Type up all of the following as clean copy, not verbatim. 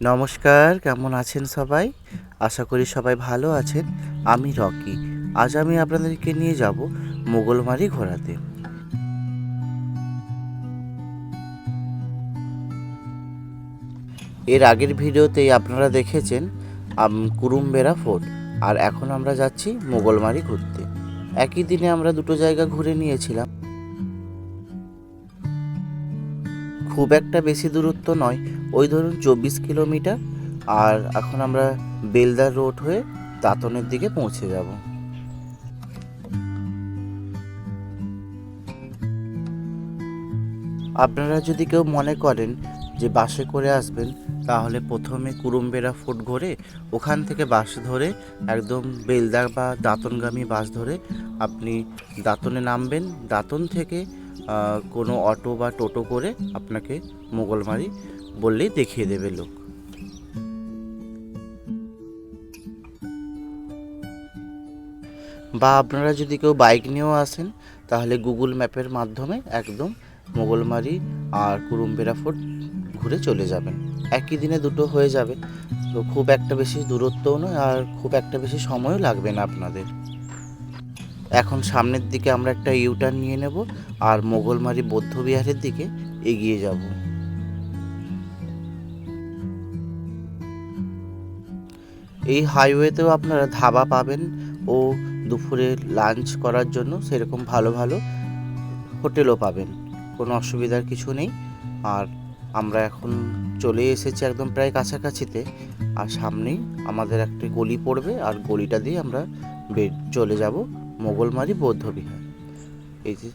নমস্কার, কেমন আছেন সবাই? আশা করি সবাই ভালো আছেন। আমি রকি। আজ আমি আপনাদেরকে নিয়ে যাব মোগলমারি ঘোরাতে। এর আগের ভিডিওতেই আপনারা দেখেছেন কুরুমবেড়া ফোর্ট, আর এখন আমরা যাচ্ছি মোগলমারি ঘুরতে। একই দিনে আমরা দুটো জায়গা ঘুরে নিয়েছিলাম। খুব একটা বেশি দূরত্ব নয়, ওই ধরুন 24 কিলোমিটার। আর এখন আমরা বেলদার রোড হয়ে দাঁতনের দিকে পৌঁছে যাব। আপনারা যদি কেউ মনে করেন যে বাসে করে আসবেন, তাহলে প্রথমে কুরুমবেড়া ফোর্ট ঘুরে ওখান থেকে বাস ধরে একদম বেলদা বা দাঁতনগামী বাস ধরে আপনি দাঁতনে নামবেন। দাঁতন থেকে কোনো অটো বা টোটো করে আপনাকে মোগলমারি বললেই দেখিয়ে দেবে লোক। বা আপনারা যদি কেউ বাইক নিয়েও আসেন, তাহলে গুগল ম্যাপের মাধ্যমে একদম মোগলমারি আর কুরুমবেড়া ফোর্ট ঘুরে চলে যাবেন। একই দিনে দুটো হয়ে যাবে, তো খুব একটা বেশি দূরত্বও নয় আর খুব একটা বেশি সময়ও লাগবে না আপনাদের। এখন সামনের দিকে আমরা একটা ইউটার্ন নিয়ে নেব আর মোগলমারি বৌদ্ধবিহারের দিকে এগিয়ে যাব। এই হাইওয়েতেও আপনারা ধাবা পাবেন ও দুপুরে লাঞ্চ করার জন্য সেরকম ভালো ভালো হোটেলও পাবেন। কোনো অসুবিধার কিছু নেই। আর আমরা এখন চলে এসেছি একদম প্রায় কাছাকাছিতে। আর সামনেই আমাদের একটি গলি পড়বে, আর গলিটা দিয়ে আমরা চলে যাব মোগলমারি বৌদ্ধবিহার। এই যে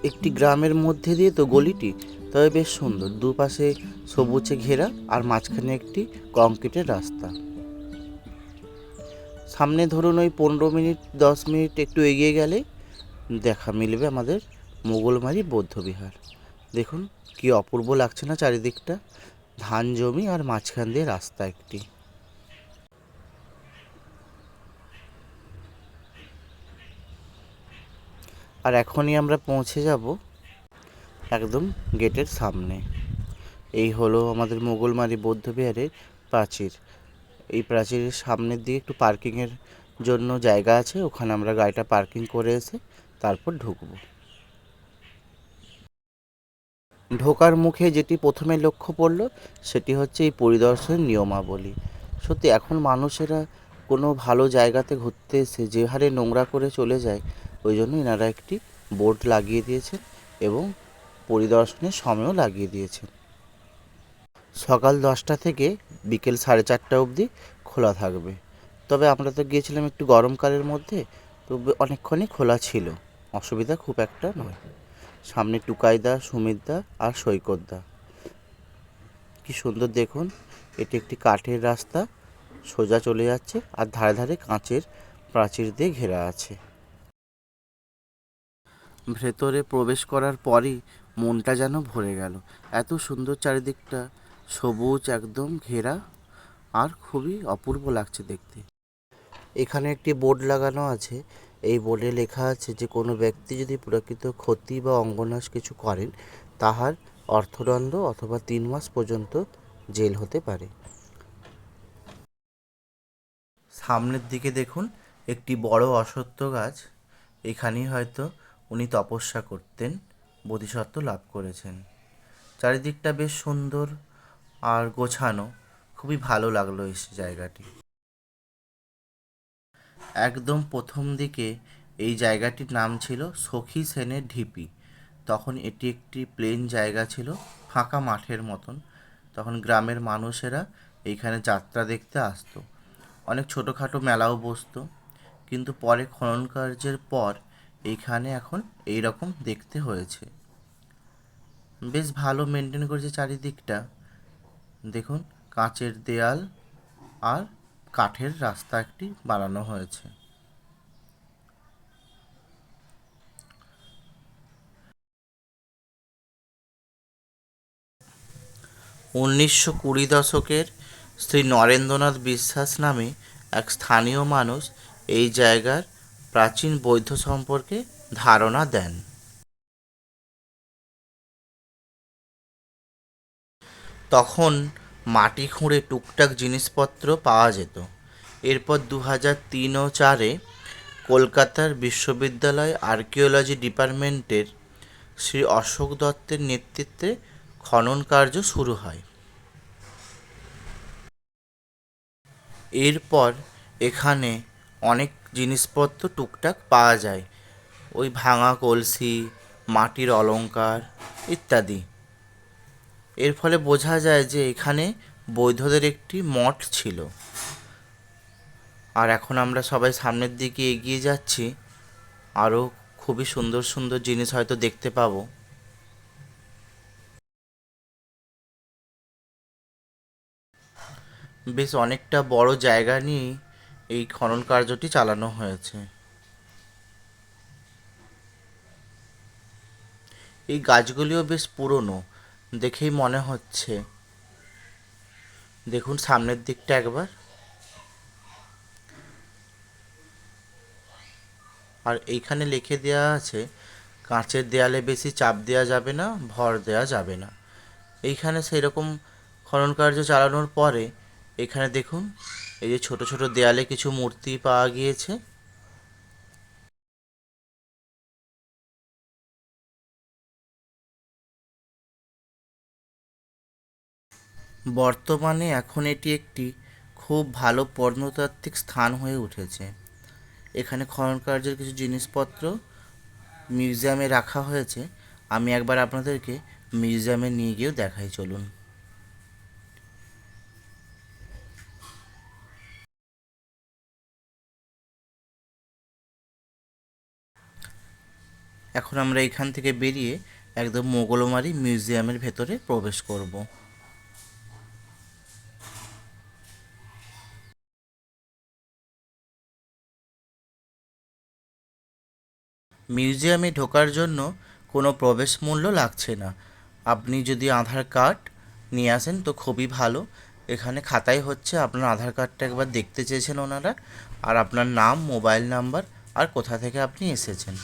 একটি গ্রামের মধ্যে দিয়ে তো গলিটি, তবে বেশ সুন্দর। দুপাশে সবুজে ঘেরা আর মাঝখানে একটি কংক্রিটের রাস্তা। সামনে ধরুন ওই 15 মিনিট 10 মিনিট একটু এগিয়ে গেলে দেখা মিলবে আমাদের মোগলমারি বৌদ্ধবিহার। দেখুন কি অপূর্ব লাগছে না চারিদিকটা, ধান জমি আর মাঝখান দিয়ে রাস্তা একটি। আর এখনই আমরা পৌঁছে যাব একদম গেটের সামনে। এই হলো আমাদের মোগলমারি বৌদ্ধবিহারের প্রাচীর। এই প্রাচীরের সামনের দিকে একটু পার্কিংয়ের জন্য জায়গা আছে, ওখানে আমরা গাড়িটা পার্কিং করে এসে তারপর ঢুকবো। ঢোকার মুখে যেটি প্রথমে লক্ষ্য পড়ল সেটি হচ্ছে এই পরিদর্শনের নিয়মাবলী। সত্যি এখন মানুষেরা কোনো ভালো জায়গাতে ঘুরতে এসে যে হারে নোংরা করে চলে যায়, ওই জন্য এনারা একটি বোর্ড লাগিয়ে দিয়েছেন এবং পরিদর্শনের সময়ও লাগিয়ে দিয়েছেন। সকাল 10টা থেকে বিকেল 4:30 অবধি খোলা থাকবে। তবে আমরা তো গিয়েছিলাম একটু গরমকালের মধ্যে, তো অনেকক্ষণই খোলা ছিল, অসুবিধা খুব একটা নয়। সামনে টুকাইদা, সুমিতদা আর সৈকতদা। কি সুন্দর দেখুন, এটি একটি কাঠের রাস্তা সোজা চলে যাচ্ছে, আর ধারে ধারে কাঁচের প্রাচীর দিয়ে ঘেরা আছে। ভেতরে প্রবেশ করার পরই মনটা যেন ভরে গেল। এত সুন্দর চারিদিকটা, সবুজ একদম ঘেরা, আর খুবই অপূর্ব লাগছে দেখতে। এখানে একটি বোর্ড লাগানো আছে। এই বোর্ডে লেখা আছে যে কোনো ব্যক্তি যদি প্রকৃত ক্ষতি বা অঙ্গনাশ কিছু করেন, তাহার অর্থদণ্ড অথবা 3 মাস পর্যন্ত জেল হতে পারে। সামনের দিকে দেখুন একটি বড় অশ্বত্থ গাছ। এখানেই হয়তো উনি তপস্যা করতেন, বোধিসত্ত্ব লাভ করেছেন। চারিদিকটা বেশ সুন্দর আর গোছানো, খুবই ভালো লাগলো এই জায়গাটি। একদম প্রথম দিকে এই জায়গাটির নাম ছিল সখী সেনের ঢিপি। তখন এটি একটি প্লেন জায়গা ছিল, ফাঁকা মাঠের মতন। তখন গ্রামের মানুষেরা এইখানে যাত্রা দেখতে আসতো, অনেক ছোটোখাটো মেলাও বসতো। কিন্তু পরে খনন কার্যের পর এইখানে এখন এই রকম দেখতে হয়েছে। বেশ ভালো মেনটেন করেছে চারিদিকটা। দেখুন কাঁচের দেয়াল আর কাঠের রাস্তা একটি বানানো হয়েছে। 1920 দশকের শ্রী নরেন্দ্রনাথ বিশ্বাস নামে এক স্থানীয় মানুষ এই জায়গার প্রাচীন বৌদ্ধ সম্পর্কে ধারণা দেন। তখন মাটি খুঁড়ে টুকটাক জিনিসপত্র পাওয়া যেত। এরপর 2003 ও 2004-এ কলকাতার বিশ্ববিদ্যালয় আর্কিওলজি ডিপার্টমেন্টের শ্রী অশোক দত্তের নেতৃত্বে খনন কার্য শুরু হয়। এরপর এখানে অনেক জিনিসপত্র টুকটাক পাওয়া যায়, ওই ভাঙা কলসি, মাটির অলংকার ইত্যাদি। এর ফলে বোঝা যায় যে এখানে বৌদ্ধদের একটি মঠ ছিল। আর এখন আমরা সবাই সামনের দিকে এগিয়ে যাচ্ছি, আরও খুবই সুন্দর সুন্দর জিনিস হয়তো দেখতে পাবো। বেশ অনেকটা বড় জায়গা নিয়েই এই খনন কার্যটি চালানো হয়েছে। এই গাছগুলিও বেশ পুরনো দেখেই মনে হচ্ছে। দেখুন সামনের দিকটা একবার। আর এইখানে লিখে দেওয়া আছে, কাঁচের দেয়ালে বেশি চাপ দেওয়া যাবে না, ভর দেওয়া যাবে না। এইখানে সেই রকম খনন কার্য চালানোর পরে এখানে দেখুন, এই যে ছোট ছোট দেয়ালে কিছু মূর্তি পাওয়া গিয়েছে। বর্তমানে এখন এটি একটি খুব ভালো প্রত্নতাত্ত্বিক স্থান হয়ে উঠেছে। এখানে খনন কার্যের কিছু জিনিসপত্র মিউজিয়ামে রাখা হয়েছে। আমি একবার আপনাদেরকে মিউজিয়ামে নিয়ে গিয়েও দেখাই, চলুন। এখন আমরা এখান থেকে বেরিয়ে একদম মোগলমারি মিউজিয়ামের ভেতরে প্রবেশ করব। মিউজিয়ামে ঢোকার জন্য কোনো প্রবেশ মূল্য লাগছে না। আপনি যদি আধার কার্ড নিয়ে আসেন তো খুবই ভালো। এখানে খাতায় হচ্ছে আপনার আধার কার্ডটা একবার দেখতে চেয়েছেন ওনারা, আর আপনার নাম, মোবাইল নাম্বার, আর কোথা থেকে আপনি এসেছেন।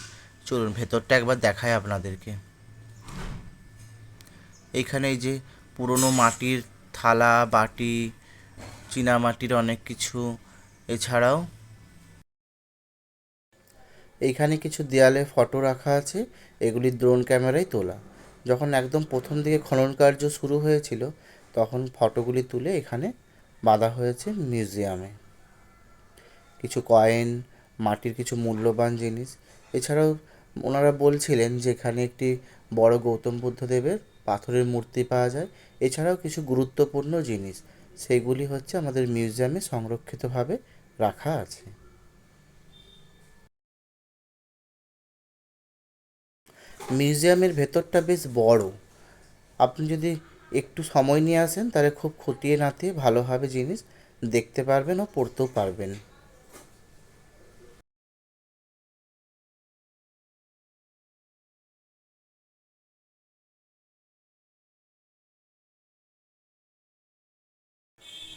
চলুন ভেতরটা একবার দেখাই আপনাদেরকে। এইখানে এই যে পুরনো মাটির থালা, বাটি, চীনামাটির অনেক কিছু, এছাড়াও এইখানে কিছু দেয়ালে ফটো রাখা আছে। এগুলি ড্রোন ক্যামেরায় তোলা। যখন একদম প্রথম দিকে খনন কার্য শুরু হয়েছিল তখন ফটোগুলি তুলে এখানে বাঁধা হয়েছে মিউজিয়ামে। কিছু কয়েন, মাটির কিছু মূল্যবান জিনিস, এছাড়াও ওনারা বলছিলেন যে এখানে একটি বড় গৌতম বুদ্ধদেবের পাথরের মূর্তি পাওয়া যায়। এছাড়াও কিছু গুরুত্বপূর্ণ জিনিস, সেগুলি হচ্ছে আমাদের মিউজিয়ামে সংরক্ষিতভাবে রাখা আছে। মিউজিয়ামের ভেতরটা বেশ বড়। আপনি যদি একটু সময় নিয়ে আসেন তাহলে খুব খুঁটিয়ে নাতিয়ে ভালোভাবে জিনিস দেখতে পারবেন ও পড়তেও পারবেন।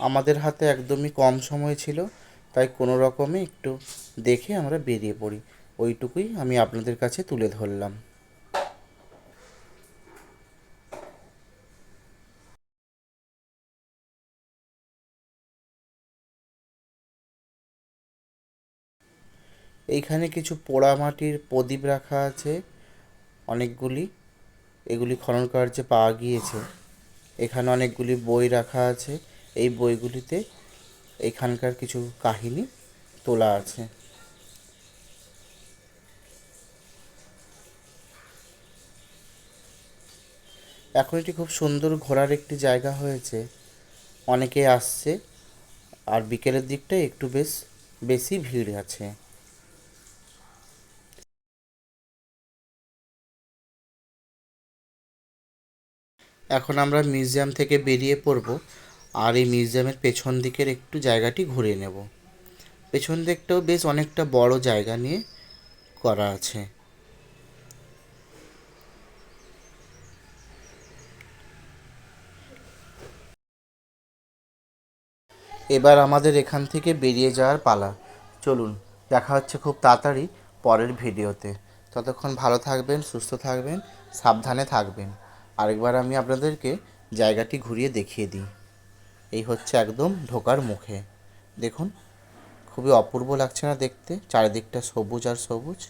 আমাদের হাতে একদমই কম সময় ছিল, তাই কোনো রকমে একটু দেখে আমরা বেরিয়ে পড়ি। ওইটুকুই আমি আপনাদের কাছে তুলে ধরলাম। এইখানে কিছু পোড়ামাটির প্রদীপ রাখা আছে অনেকগুলি। এগুলি খনন কার্যে পাওয়া গিয়েছে। এখানে অনেকগুলি বই রাখা আছে। এই বইগুলিতে এখানকার কিছু কাহিনী তোলা আছে। এখন এটি খুব সুন্দর ঘোরার একটি জায়গা হয়েছে। অনেকে আসছে, আর বিকেলের দিকটায় একটু বেশি ভিড় আছে। এখন আমরা মিউজিয়াম থেকে বেরিয়ে পড়ব, আর এই মিউজিয়ামের পেছন দিকের একটু জায়গাটি ঘুরে নেব। পেছন দিকটাও বেশ অনেকটা বড় জায়গা নিয়ে করা আছে। এবার আমাদের এখান থেকে বেরিয়ে যাওয়ার পালা। চলুন দেখা হচ্ছে খুব তাড়াতাড়ি পরের ভিডিওতে। ততক্ষণ ভালো থাকবেন, সুস্থ থাকবেন, সাবধানে থাকবেন। আরেকবার আমি আপনাদেরকে জায়গাটি ঘুরিয়ে দেখিয়ে দিই। এই হচ্ছে একদম ঢোকার মুখে। দেখুন, খুবই অপূর্ব লাগছে না দেখতে? চারিদিকটা সবুজ আর সবুজ।